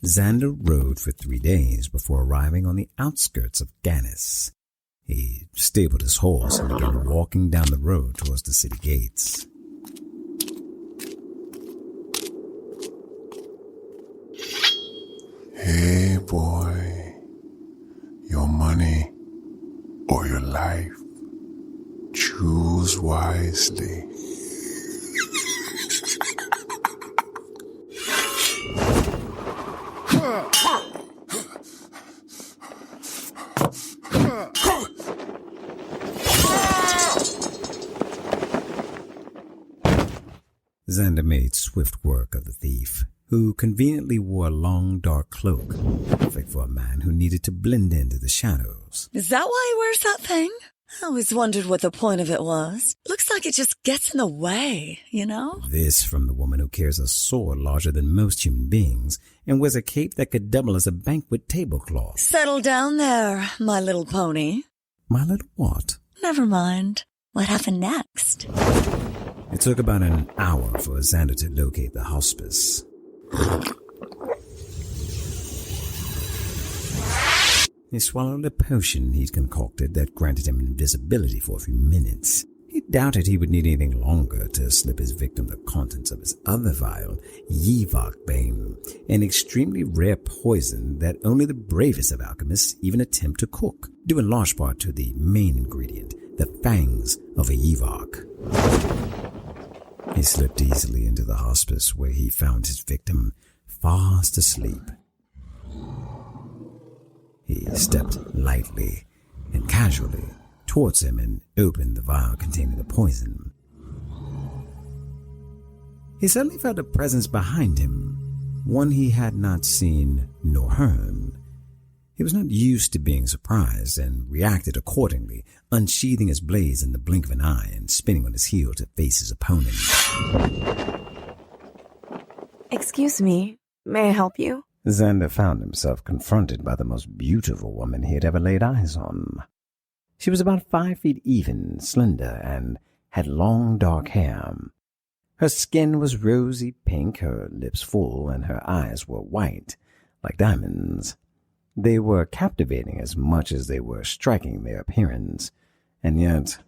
Xander rode for 3 days before arriving on the outskirts of Ganis. He stabled his horse and began walking down the road towards the city gates.
Hey boy, your money or your life, choose wisely.
Xander made swift work of the thief, who conveniently wore a long, dark cloak, perfect for a man who needed to blend into the shadows.
Is that why he wears that thing? I always wondered what the point of it was. Looks like it just gets in the way, you know?
This from the woman who carries a sword larger than most human beings and wears a cape that could double as a banquet tablecloth.
Settle down there, my little pony.
My little what?
Never mind. What happened next?
It took about an hour for Xander to locate the hospice. He swallowed a potion he'd concocted that granted him invisibility for a few minutes. He'd doubted he would need anything longer to slip his victim the contents of his other vial, Yevok-bane, an extremely rare poison that only the bravest of alchemists even attempt to cook, due in large part to the main ingredient, the fangs of a Yevok. He slipped easily into the hospice where he found his victim fast asleep. He stepped lightly and casually towards him and opened the vial containing the poison. He suddenly felt a presence behind him, one he had not seen nor heard. He was not used to being surprised and reacted accordingly, unsheathing his blades in the blink of an eye and spinning on his heel to face his opponent.
Excuse me, may I help you?
Xander found himself confronted by the most beautiful woman he had ever laid eyes on. She was about 5 feet even, slender, and had long dark hair. Her skin was rosy pink, her lips full, and her eyes were white, like diamonds. They were captivating as much as they were striking in their appearance, and yet,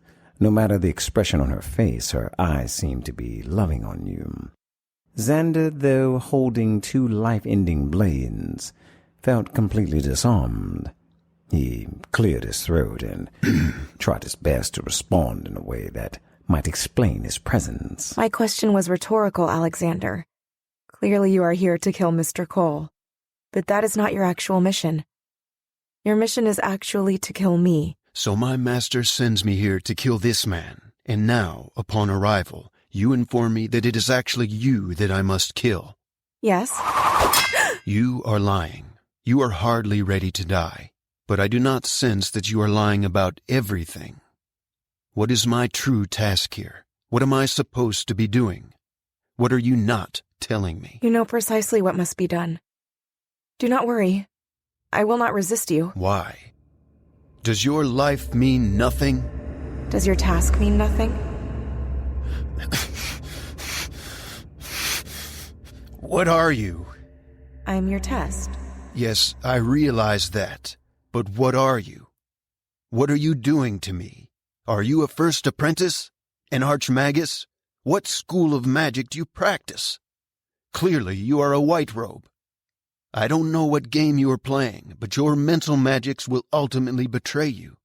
no matter the expression on her face, her eyes seemed to be loving on you. Xander, though holding 2 life-ending blades, felt completely disarmed. He cleared his throat and tried his best to respond in a way that might explain his presence.
My question was rhetorical, Alexander. Clearly you are here to kill Mr. Cole, but that is not your actual mission. Your mission is actually to kill me.
So my master sends me here to kill this man, and now, upon arrival, you inform me that it is actually you that I must kill.
Yes?
You are lying. You are hardly ready to die. But I do not sense that you are lying about everything. What is my true task here? What am I supposed to be doing? What are you not telling me?
You know precisely what must be done. Do not worry. I will not resist you.
Why? Does your life mean nothing?
Does your task mean nothing?
What are you?
I am your test.
Yes, I realize that. But what are you? What are you doing to me? Are you a first apprentice? An archmagus? What school of magic do you practice? Clearly you are a white robe. I don't know what game you are playing, but your mental magics will ultimately betray you.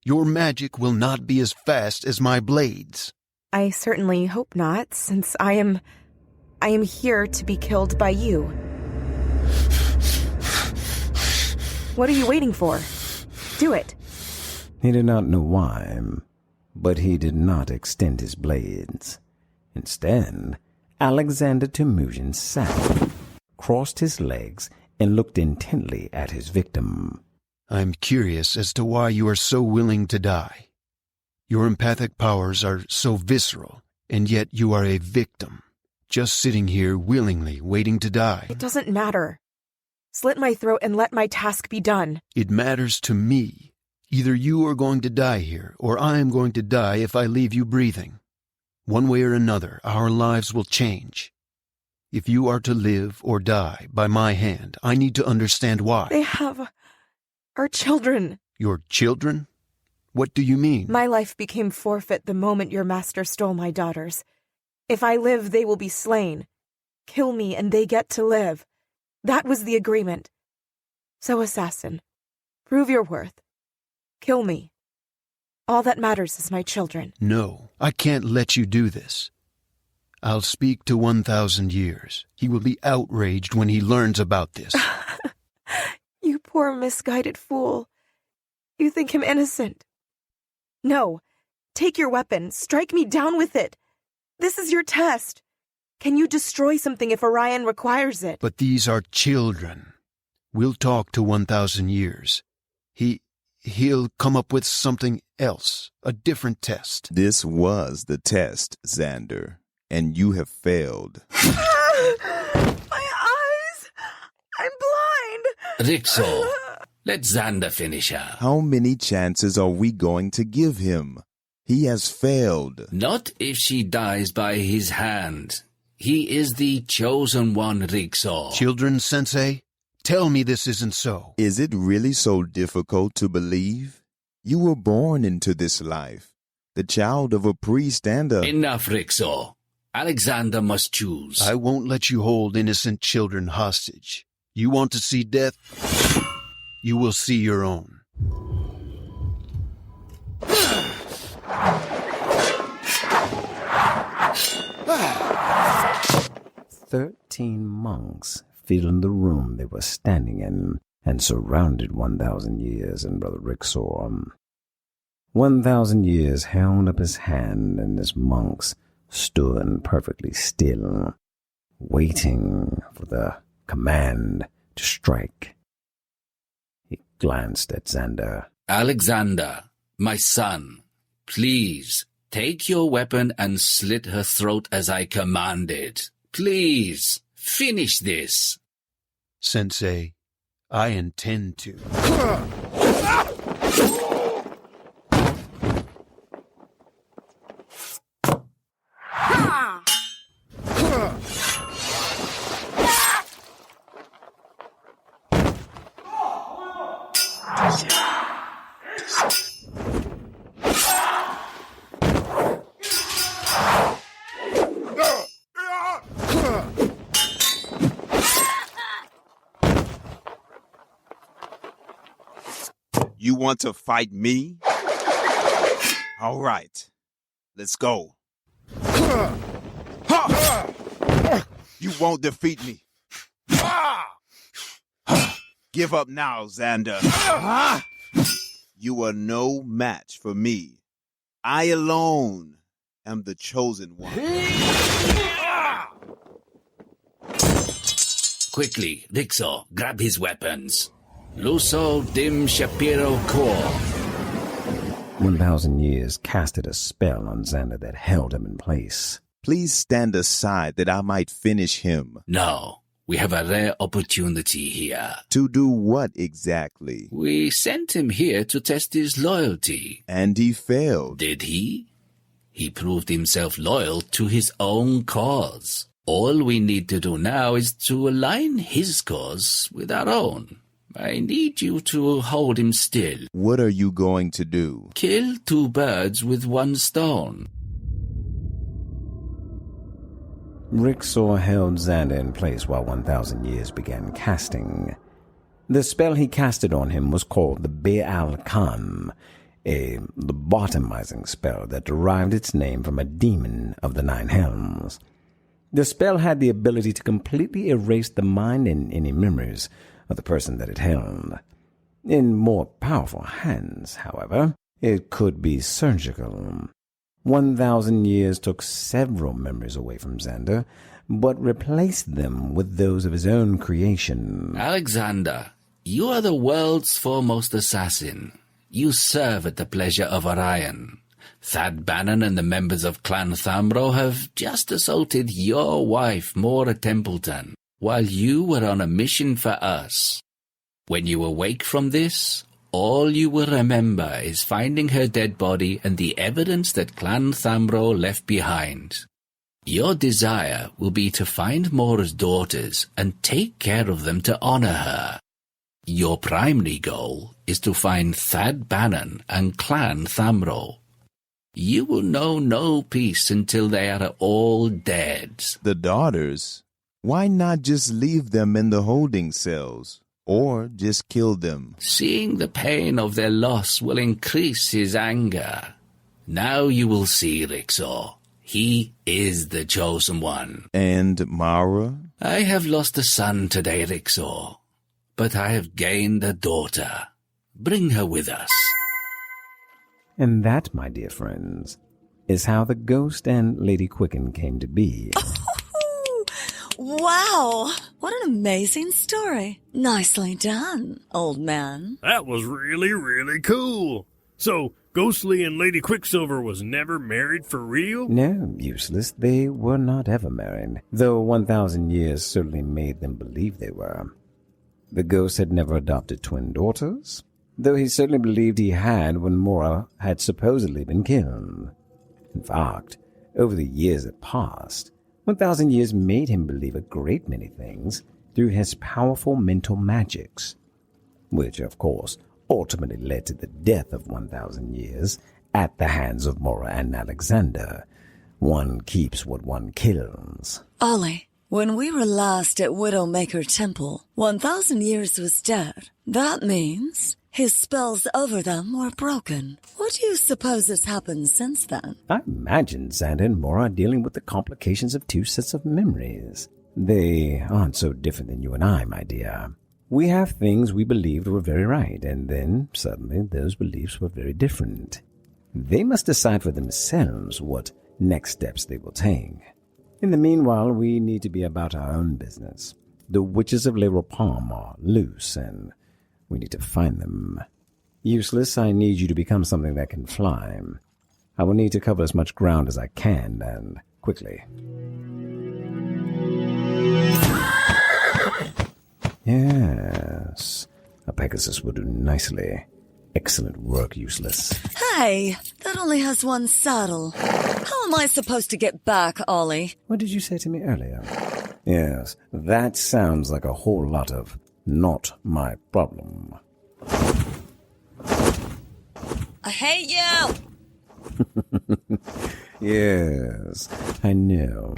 Your magic will not be as fast as my blades.
I certainly hope not, since I am here to be killed by you. What are you waiting for? Do it.
He did not know why, but he did not extend his blades. Instead, Alexander Temujin sat, crossed his legs, and looked intently at his victim.
I'm curious as to why you are so willing to die. Your empathic powers are so visceral, and yet you are a victim, just sitting here willingly waiting to die.
It doesn't matter. Slit my throat and let my task be done.
It matters to me. Either you are going to die here, or I am going to die if I leave you breathing. One way or another, our lives will change. If you are to live or die by my hand, I need to understand why.
They have our children.
Your children? What do you mean?
My life became forfeit the moment your master stole my daughters. If I live, they will be slain. Kill me and they get to live. That was the agreement. So, assassin, prove your worth. Kill me. All that matters is my children.
No, I can't let you do this. I'll speak to 1,000 years. He will be outraged when he learns about this.
You poor misguided fool. You think him innocent. No, take your weapon. Strike me down with it. This is your test. Can you destroy something if Orion requires it?
But these are children. We'll talk to 1,000 years. He'll come up with something else, a different test.
This was the test, Xander, and you have failed.
My eyes! I'm blind!
Rixor, let Xander finish her.
How many chances are we going to give him? He has failed.
Not if she dies by his hand. He is the chosen one, Rixor.
Children, Sensei, tell me this isn't so.
Is it really so difficult to believe? You were born into this life. The child of a priest and a...
Enough, Rixor. Alexander must choose.
I won't let you hold innocent children hostage. You want to see death? You will see your own.
13 monks filled the room they were standing in and surrounded 1,000 years and Brother Rixor. 1,000 years held up his hand, and his monks stood perfectly still, waiting for the command to strike. He glanced at Xander.
Alexander, my son, please take your weapon and slit her throat as I commanded. Please, finish this.
Sensei, I intend to.
You want to fight me? All right, let's go. You won't defeat me. Give up now, Xander. You are no match for me. I alone am the chosen one.
Quickly, Rixor, grab his weapons. Luso dim Shapiro Core.
1,000 years casted a spell on Xander that held him in place.
Please stand aside that I might finish him.
No, we have a rare opportunity here.
To do what exactly?
We sent him here to test his loyalty.
And he failed.
Did he? He proved himself loyal to his own cause. All we need to do now is to align his cause with our own. I need you to hold him still.
What are you going to do?
Kill two birds with one stone.
Rixor held Xander in place while 1,000 years began casting. The spell he casted on him was called the Be'al Khan, a lobotomizing spell that derived its name from a demon of the Nine Helms. The spell had the ability to completely erase the mind and any memories of the person that it held. In more powerful hands, however, it could be surgical. 1,000 years took several memories away from Xander, but replaced them with those of his own creation.
Alexander, you are the world's foremost assassin. You serve at the pleasure of Orion. Thad Bannon and the members of Clan Thambro have just assaulted your wife, Maura Templeton, while you were on a mission for us. When you awake from this, all you will remember is finding her dead body and the evidence that Clan Thambro left behind. Your desire will be to find Maura's daughters and take care of them to honor her. Your primary goal is to find Thad Bannon and Clan Thambro. You will know no peace until they are all dead.
The daughters? Why not just leave them in the holding cells? Or just kill them?
Seeing the pain of their loss will increase his anger. Now you will see, Rixor. He is the chosen one.
And Mara?
I have lost a son today, Rixor. But I have gained a daughter. Bring her with us.
And that, my dear friends, is how the Ghost and Lady Quicken came to be.
Wow, what an amazing story. Nicely done, old man.
That was really, really cool. So, Ghostly and Lady Quicksilver was never married for real?
No, useless. They were not ever married, though 1,000 years certainly made them believe they were. The Ghost had never adopted twin daughters, though he certainly believed he had when Maura had supposedly been killed. In fact, over the years that passed, 1,000 years made him believe a great many things through his powerful mental magics, which, of course, ultimately led to the death of 1,000 years at the hands of Mora and Alexander. One keeps what one kills.
Ollie, when we were last at Widowmaker Temple, 1,000 years was dead. That means his spells over them were broken. What do you suppose has happened since then?
I imagine Xander and Mora are dealing with the complications of two sets of memories. They aren't so different than you and I, my dear. We have things we believed were very right, and then suddenly those beliefs were very different. They must decide for themselves what next steps they will take. In the meanwhile, we need to be about our own business. The witches of Le Repalm are loose, and we need to find them. Useless, I need you to become something that can fly. I will need to cover as much ground as I can, and quickly. Yes, a Pegasus will do nicely. Excellent work, Useless.
Hey, that only has one saddle. How am I supposed to get back, Ollie?
What did you say to me earlier? Yes, that sounds like a whole lot of not my problem.
I hate you!
Yes, I know.